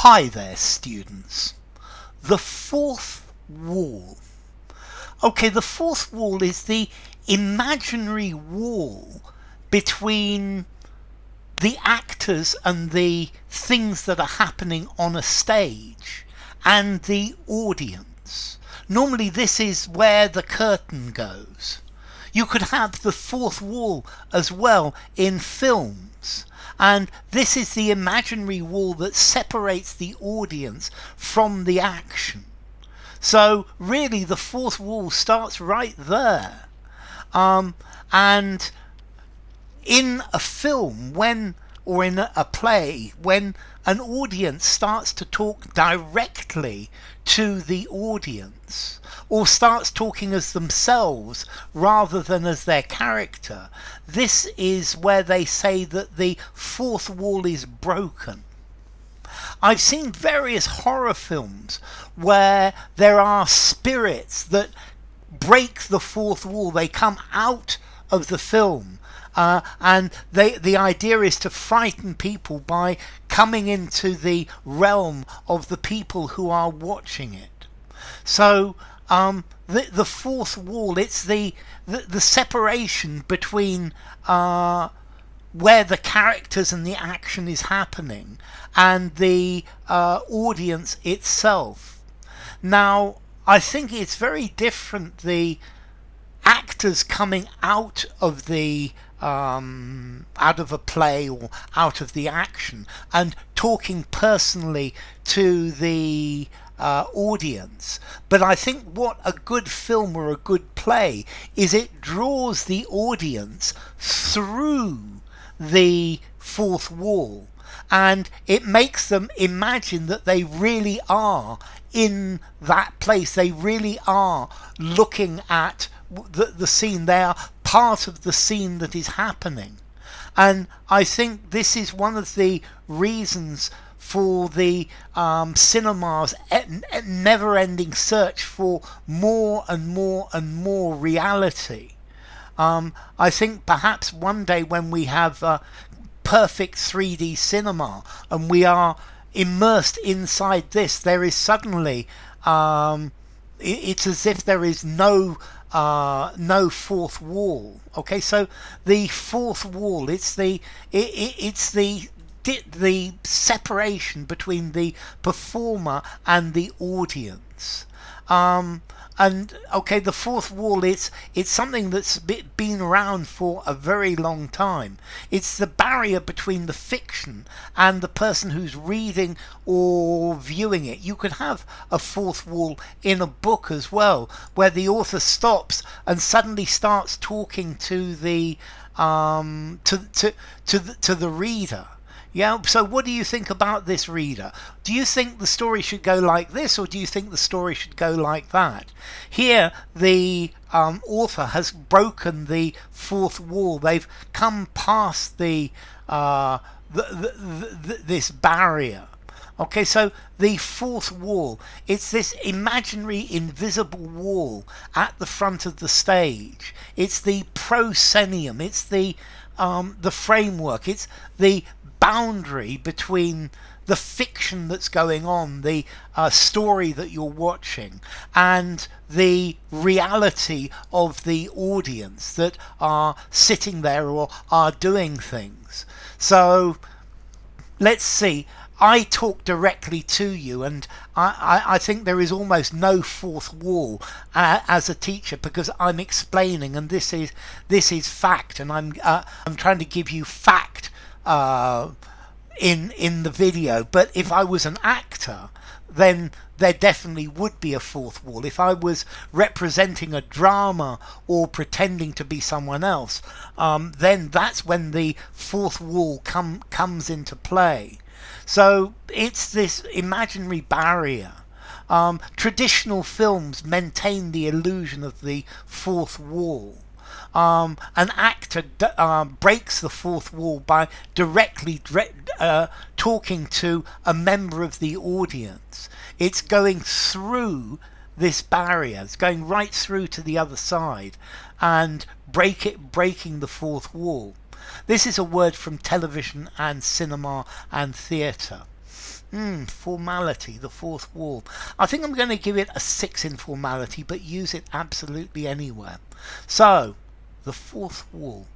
Hi there, students. The fourth wall. Okay, the fourth wall is the imaginary wall between the actors and the things that are happening on a stage and the audience. Normally this is where the curtain goes. You could have the fourth wall as well in films. And this is the imaginary wall that separates the audience from the action. So really the fourth wall starts right there. And in a film, or in a play, when an audience starts to talk directly to the audience, or starts talking as themselves rather than as their character, this is where they say that the fourth wall is broken. I've seen various horror films where there are spirits that break the fourth wall. They come out of the film. And the idea is to frighten people by coming into the realm of the people who are watching it. So the fourth wall, it's the separation between where the characters and the action is happening and the audience itself. Now, I think it's very different, the actors coming out of a play or out of the action and talking personally to the audience. But I think what a good film or a good play is, it draws the audience through the fourth wall and it makes them imagine that they really are in that place. They really are looking at the scene. They are part of the scene that is happening. And I think this is one of the reasons for the cinema's never-ending search for more and more and more reality. I think perhaps one day when we have perfect 3D cinema and we are immersed inside this, there is suddenly it's as if there is no fourth wall. Okay, so the fourth wall, it's the separation between the performer and the audience. And okay, the fourth wall, it's something that's been around for a very long time. It's the barrier between the fiction and the person who's reading or viewing it. You could have a fourth wall in a book as well, where the author stops and suddenly starts talking to the to the reader. Yeah, so what do you think about this, reader? Do you think the story should go like this, or do you think the story should go like that? Here, the author has broken the fourth wall. They've come past this barrier. Okay, so the fourth wall, it's this imaginary invisible wall at the front of the stage. It's the proscenium. It's the framework. It's the boundary between the fiction that's going on, the story that you're watching, and the reality of the audience that are sitting there or are doing things. So let's see. I talk directly to you, and I think there is almost no fourth wall as a teacher, because I'm explaining, and this is fact, and I'm trying to give you fact in the video. But if I was an actor, then there definitely would be a fourth wall. If I was representing a drama or pretending to be someone else, then that's when the fourth wall comes into play. So it's this imaginary barrier. Traditional films maintain the illusion of the fourth wall. An actor breaks the fourth wall by directly talking to a member of the audience. It's going through this barrier. It's going right through to the other side and breaking the fourth wall. This is a word from television and cinema and theatre. Formality, the fourth wall. I think I'm going to give it a 6 in formality, but use it absolutely anywhere. So, the fourth wall.